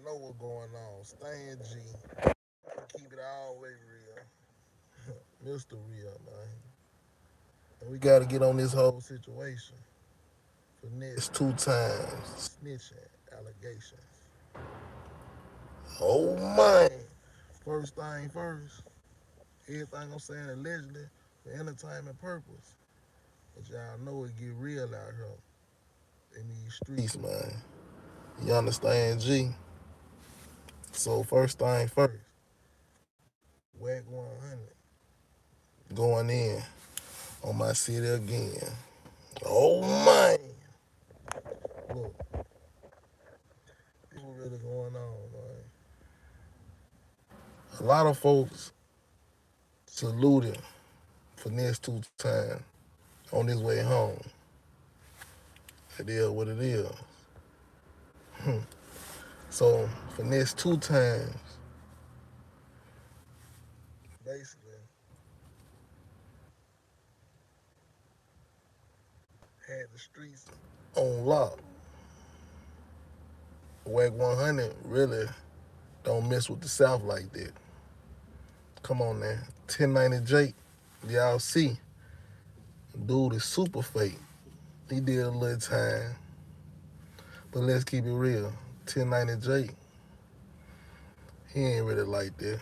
know what's going on. Stan G. Keep it all the way real. Mr. Real, man. And we gotta get on this whole situation. Finesse 2tymes. Snitching allegations. Oh man. First thing first. Everything I'm saying allegedly for entertainment purpose. But y'all know it get real out here in these streets, man. You understand, G? So first thing first. Wack 100 going in on my city again. Oh man. Look, this what really going on, man. A lot of folks saluted Finesse 2tymes on his way home. It is what it is. So Finesse 2tymes basically had the streets on lock. Wack 100 really don't mess with the South like that. Come on now. 1090 Jake, y'all see, dude is super fake. He did a little time, but let's keep it real. 1090 Jake, he ain't really like that.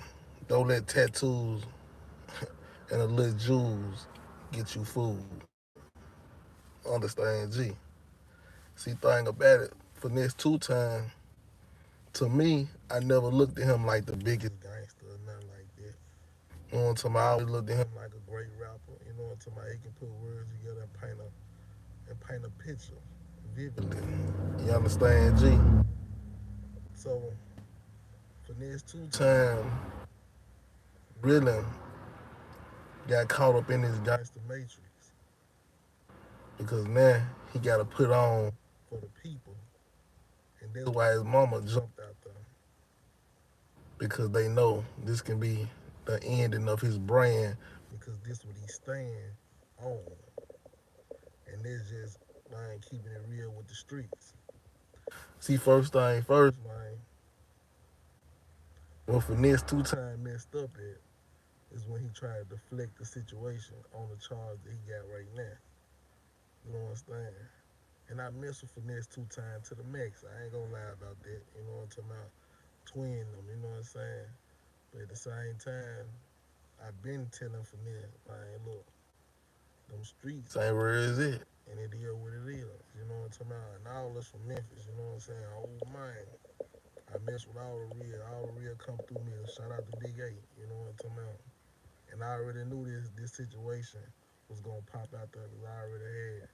Don't let tattoos and a little jewels get you food. Understand, G? See, thing about it, Finesse 2tymes, to me, I never looked at him like the biggest gangster or nothing like that. You know what I'm talking about? I always looked at him like a great rapper. You know what I'm talking about? He can put words together and paint a picture vividly. You understand, G? So Finesse 2tymes really got caught up in this Gangsta Matrix because now he got to put on for the people, and that's why his mama jumped out there because they know this can be the ending of his brand because this what he stand on, and that's just man keeping it real with the streets. See, first thing first, man, when Finesse 2tymes messed up at is when he tried to deflect the situation on the charge that he got right now. You know what I'm saying? And I mess with Finesse 2tymes to the max. I ain't gonna lie about that. You know what I'm talking about? Twin them, you know what I'm saying? But at the same time, I've been telling Finesse, man, look, them streets ain't where is it. And it is what it is. You know what I'm talking about? And all us from Memphis, you know what I'm saying? Oh man. I mess with all the real come through me. Shout out to Big 8, you know what I'm talking about? And I already knew this situation was gonna pop out there because I already had,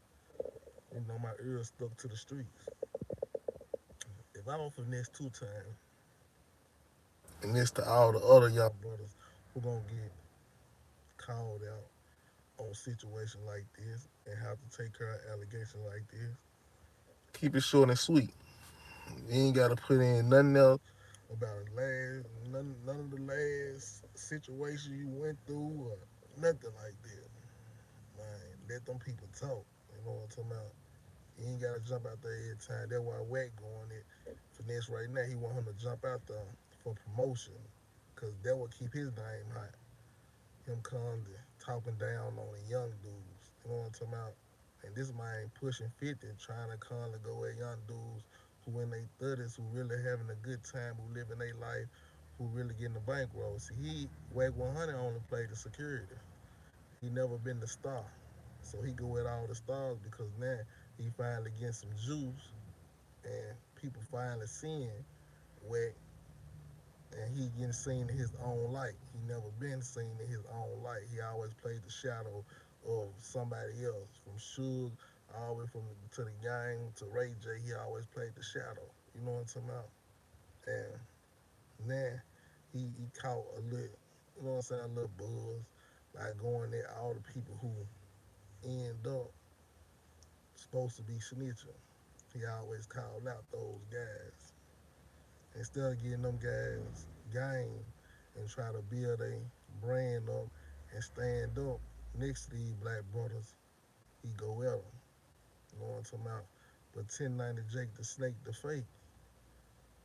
you know, my ears stuck to the streets. If I don't finesse 2tymes, and this to all the other young brothers who gonna get called out on situations like this and have to take care of allegations like this, keep it short and sweet. You ain't gotta put in nothing else about none of the last situation you went through or nothing like that. Man, let them people talk. You know what I'm talking about? You ain't gotta jump out there every time. That's why Wack going it. Finesse right now, he want him to jump out there for promotion. Cause that will keep his name hot. Him constantly talking down on the young dudes. You know what I'm talking about? And this man pushing 50, trying to constantly go at young dudes who in their 30s, who really having a good time, who living their life, who really getting the bankroll. See, Wack 100 only played the security. He never been the star. So he go at all the stars because now he finally getting some juice and people finally seeing Wack and he getting seen in his own light. He never been seen in his own light. He always played the shadow of somebody else. From Suge all the way from to the gang to Ray J, he always played the shadow. You know what I'm talking about? And now he caught a little, you know what I'm saying, a little buzz by going at all the people who end up supposed to be snitching. He always called out those guys. Instead of getting them guys game and try to build a brand up and stand up next to these black brothers, he go at them. You know what I'm talking about? But 1090 Jake the Snake the Fake,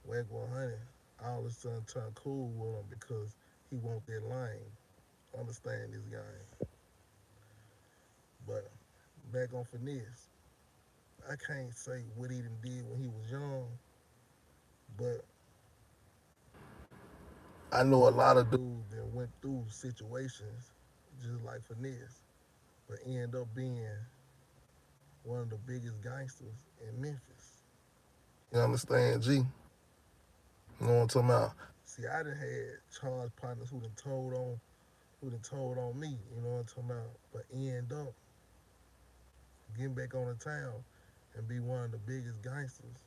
Wack100 all of a sudden turned cool with him because he want that lane. Understand this game. But back on Finesse, I can't say what he done did when he was young, but I know a lot of dudes that went through situations just like Finesse, but end up being one of the biggest gangsters in Memphis. You understand, G? You know what I'm talking about? See, I done had charge partners who done told on me, you know what I'm talking about, but end up getting back on the town and be one of the biggest gangsters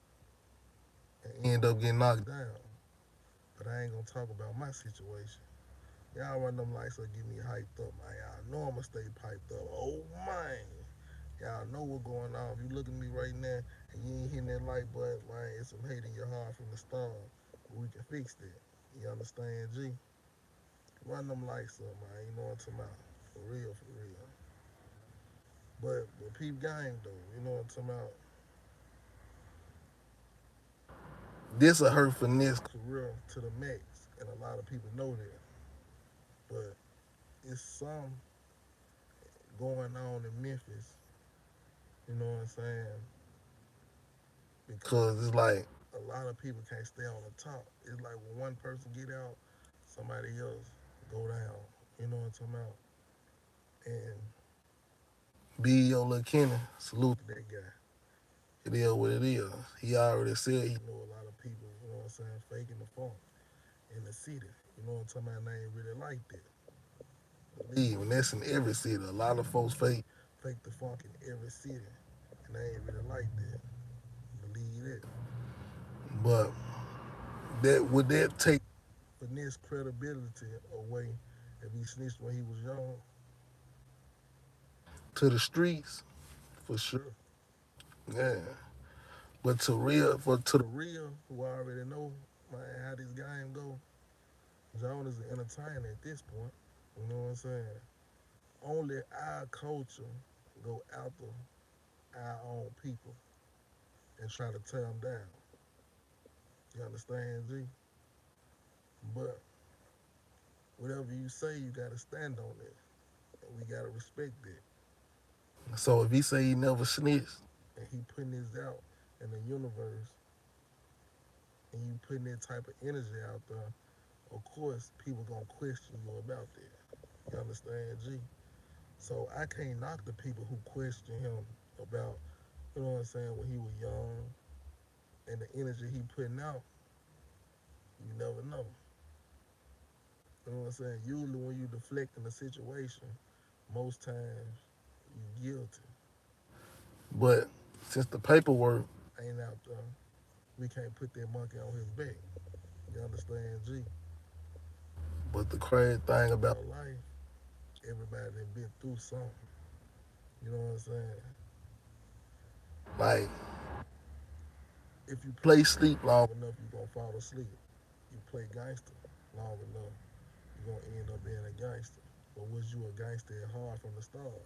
and end up getting knocked down. But I ain't gonna talk about my situation. Y'all run them lights up, get me hyped up, man. Y'all know I'ma stay piped up. Oh man. Y'all know what's going on. If you look at me right now and you ain't hitting that light button, man, it's some hate in your heart from the start. But we can fix that. You understand, G? Run them lights up, man. You know what I'm talking about. For real, for real. But peep game though, you know what I'm talking about. This a hurt Finesse career to the max, and a lot of people know that. But it's some going on in Memphis, you know what I'm saying? Because it's like a lot of people can't stay on the top. It's like when one person get out, somebody else go down. You know what I'm talking about? And be your little Kenny, salute to that guy. It is what it is. He already said he know a lot of people, you know what I'm saying, faking the funk in the city. You know what I'm talking about? And they ain't really like that. Believe, and that's in every city. A lot of folks fake the funk in every city. And they ain't really like that. Believe that. But that would that take Finesse credibility away if he snitched when he was young to the streets? For sure. Yeah. But to the real who already know man how this game go, John is an entertainer at this point. You know what I'm saying? Only our culture go after our own people and try to tear them down. You understand, G? But whatever you say, you gotta stand on it, and we gotta respect that. So if he say he never snitched, and he putting this out in the universe, and you putting that type of energy out there, of course people gonna question you about that. You understand, G? So I can't knock the people who question him about, you know what I'm saying, when he was young and the energy he putting out. You never know. You know what I'm saying? Usually when you deflecting a situation, most times you guilty. But since the paperwork ain't out there, we can't put that monkey on his back. You understand, G? But the crazy thing about life, everybody done been through something. You know what I'm saying? Like, if you play sleep long enough, you gonna fall asleep. You play gangster long enough, you gonna end up being a gangster. But was you a gangster at heart from the start?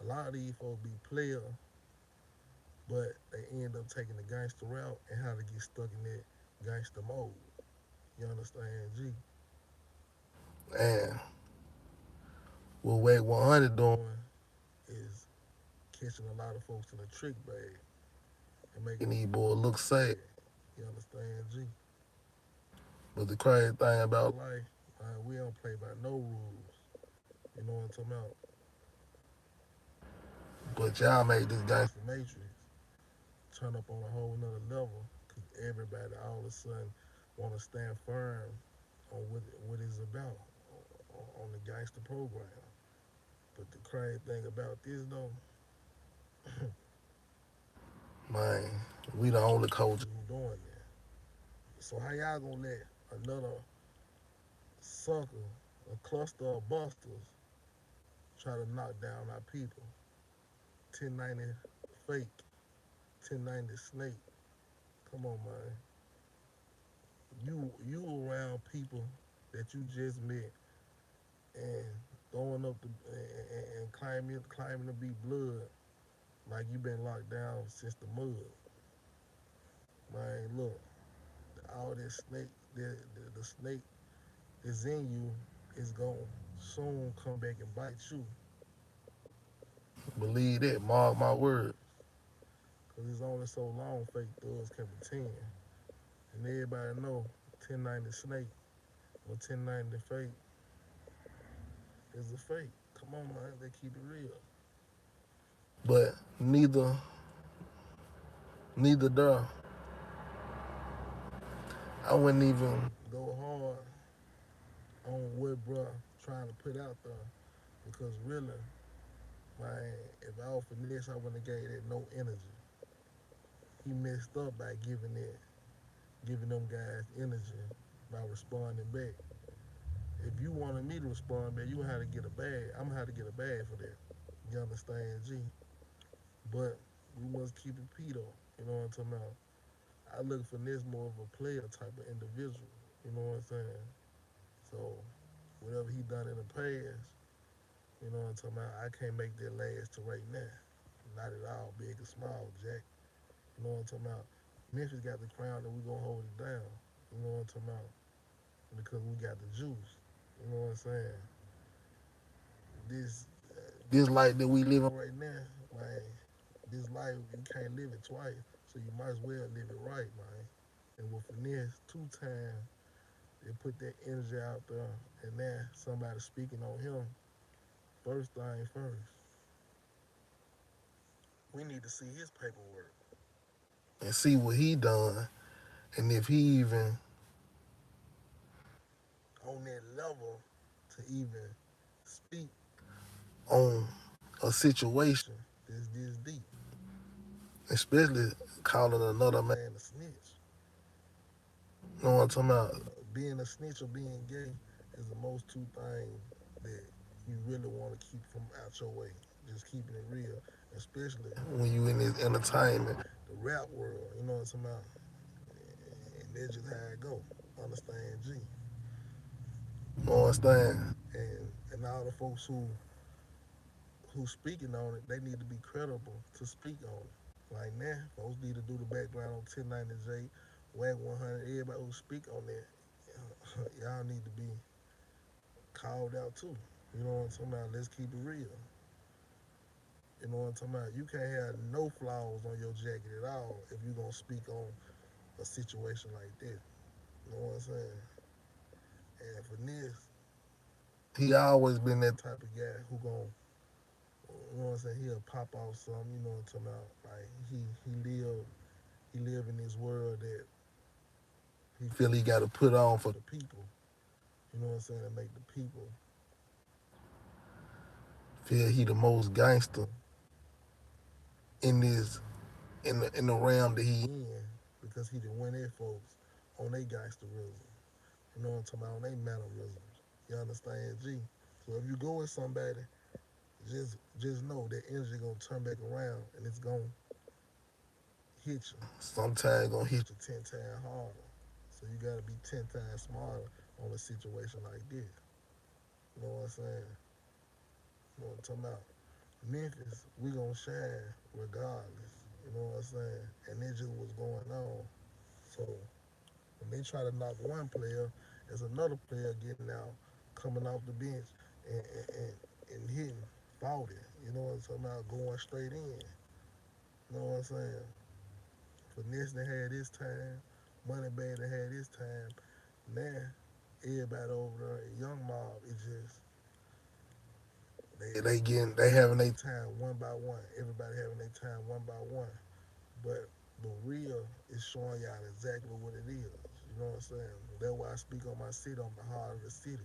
A lot of these folks be players, but they end up taking the gangster route and how to get stuck in that gangster mode. You understand, G? And what Wack100 doing is catching a lot of folks in a trick bag and making these boys look sad. You understand, G? But the crazy thing about life, we don't play by no rules. You know what I'm talking about? But y'all made this Gangsta Matrix turn up on a whole nother level because everybody all of a sudden want to stand firm on what it's about on the gangster program. But the crazy thing about this though, man, we the only coaches who doing that. So how y'all gonna let another sucker, a cluster of busters, try to knock down our people? 1090 fake, 1090 snake. Come on, man. You around people that you just met and throwing up the and claiming to be blood like you been locked down since the mud. Man, look, all that snake, the snake is in you is going to soon come back and bite you. Believe that, mark my words. Because it's only so long fake thugs can pretend. And everybody know 1090 snake or 1090 fake is a fake. Come on, man, they keep it real. But neither there. I wouldn't even go hard on what bruh trying to put out there. Because really, man, if I was Finesse, I wouldn't have gave that no energy. He messed up by giving them guys energy by responding back. If you wanted me to respond back, you gonna have to get a bag. I'm gonna have to get a bag for that. You understand, G? But we must keep it P though. You know what I'm talking about? I look for this more of a player type of individual. You know what I'm saying? So whatever he done in the past, you know what I'm talking about, I can't make that last to right now. Not at all, big or small, Jack. You know what I'm talking about? Memphis got the crown and we gonna hold it down. You know what I'm talking about? Because we got the juice. You know what I'm saying? This this life that we living right now, man, this life you can't live it twice. So you might as well live it right, man. And with Finesse, 2tymes, they put that energy out there, and now somebody speaking on him. First thing first, we need to see his paperwork and see what he done, and if he even on that level to even speak on a situation that's this deep, especially calling another man a snitch. You know what I'm talking about? Being a snitch or being gay is the most two things that you really want to keep from out your way. Just keeping it real, especially when you in this entertainment, the rap world. You know what I'm talking about? And that's just how it go. Understand, G? You know what I'm saying? And all the folks who speaking on it, they need to be credible to speak on it. Like now, folks need to do the background on 1090J, Wack100, everybody who speak on that, y'all need to be called out too. You know what I'm talking about? Let's keep it real. You know what I'm talking about? You can't have no flaws on your jacket at all if you're gonna speak on a situation like that. You know what I'm saying? And for this, he always been that type of guy who gon' you know what I'm saying, he'll pop off something, you know what I'm talking about? Like he live in this world that he feel he gotta put on for the people. You know what I'm saying, to make the people feel he the most gangster in this in the realm that he in because he done went at folks on their gangsterism. You know what I'm talking about, on their mannerisms. You understand, G? So if you go with somebody, just know that energy gonna turn back around and it's gonna hit you. Sometimes gonna hit you 10 times harder. So you gotta be 10 times smarter on a situation like this. You know what I'm saying? You know what I'm talking about? Memphis, we gonna shine regardless. You know what I'm saying? And that's just what's going on. So when they try to knock one player, there's another player getting out, coming off the bench and hitting 40. You know what I'm talking about? Going straight in. You know what I'm saying? Finesse that had his time, Moneybag that had his time. Now everybody over there at Young Mob is just they having their time one by one. Everybody having their time one by one. But real is showing y'all exactly what it is. You know what I'm saying? That's why I speak on my city, on the heart of the city.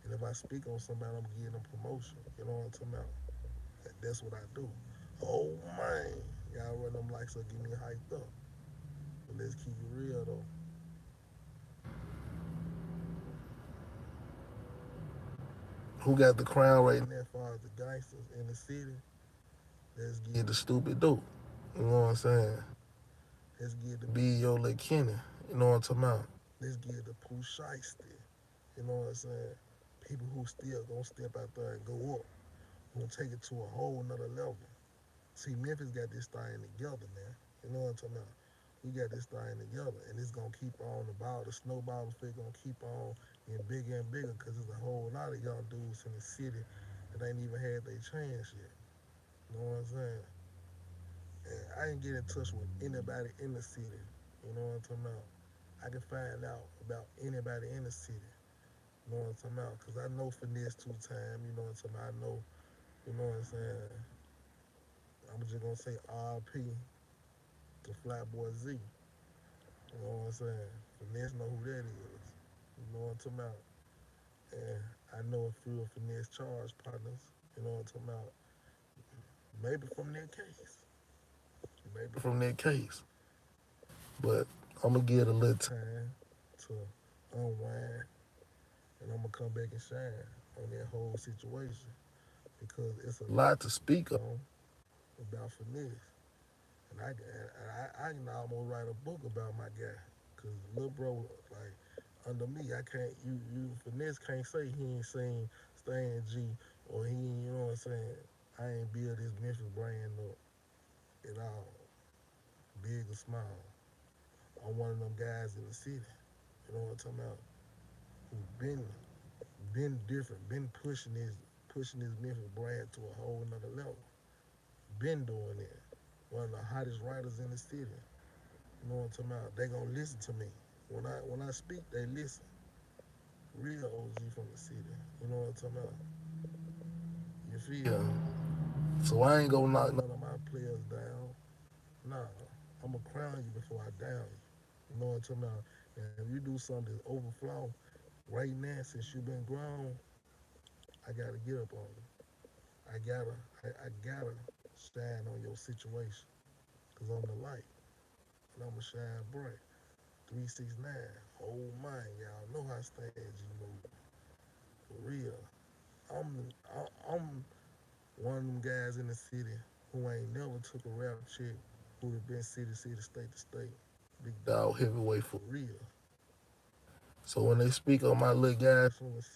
And if I speak on somebody, I'm giving them promotion. You know what I'm talking about? That's what I do. Oh man, y'all run them likes up, get me hyped up. But let's keep it real though. Who got the crown right now as far as the gangsters in the city? Let's get the stupid dope. You know what I'm saying? Let's get the be your little Kenny. You know what I'm talking about? Let's get the Pooh Shiesty. You know what I'm saying? People who still gonna step out there and go up. Gonna take it to a whole nother level. See, Memphis got this thing together, man. You know what I'm talking about? We got this thing together, and it's gonna keep on. The snowball effect gonna keep on getting bigger and bigger because there's a whole lot of young dudes in the city that ain't even had their chance yet. You know what I'm saying? And I can get in touch with anybody in the city. You know what I'm talking about? I can find out about anybody in the city. You know what I'm talking about? Because I know Finesse 2tymes. You know what I'm talking about? I know, you know what I'm saying? I'm just going to say RP to Flyboy Z. You know what I'm saying? Finesse know who that is. You know what I'm talking about? And I know a few of Finesse charge partners. You know what I'm talking about? Maybe from that case. Maybe from that case. But I'm going to give it a little time to unwind. And I'm going to come back and shine on that whole situation. Because it's a lot to speak on about Finesse. And I can almost write a book about my guy. Cause little bro, like under me, I can't. Finesse can't say he ain't seen Stan G or he ain't. You know what I'm saying? I ain't build this Memphis brand up at all, big or small. I'm one of them guys in the city. You know what I'm talking about? Who been different, been pushing this Memphis brand to a whole nother level. Been doing it. One of the hottest writers in the city. You know what I'm talking about? They gonna listen to me. When I speak, they listen. Real OG from the city. You know what I'm talking about? You feel? So I ain't gonna knock none of my players down. Nah, I'm gonna crown you before I down you. You know what I'm talking about? And if you do something that's overflow right now since you been grown, I gotta get up on you. I gotta shine on your situation. Cause I'm the light. And I'ma shine bright. 369, OhMane, y'all know how Stan G move. For real. I'm one of them guys in the city who ain't never took a rap check, who have been city to city, state to state. Big dog heavyweight for real. So when they speak on my little guys from the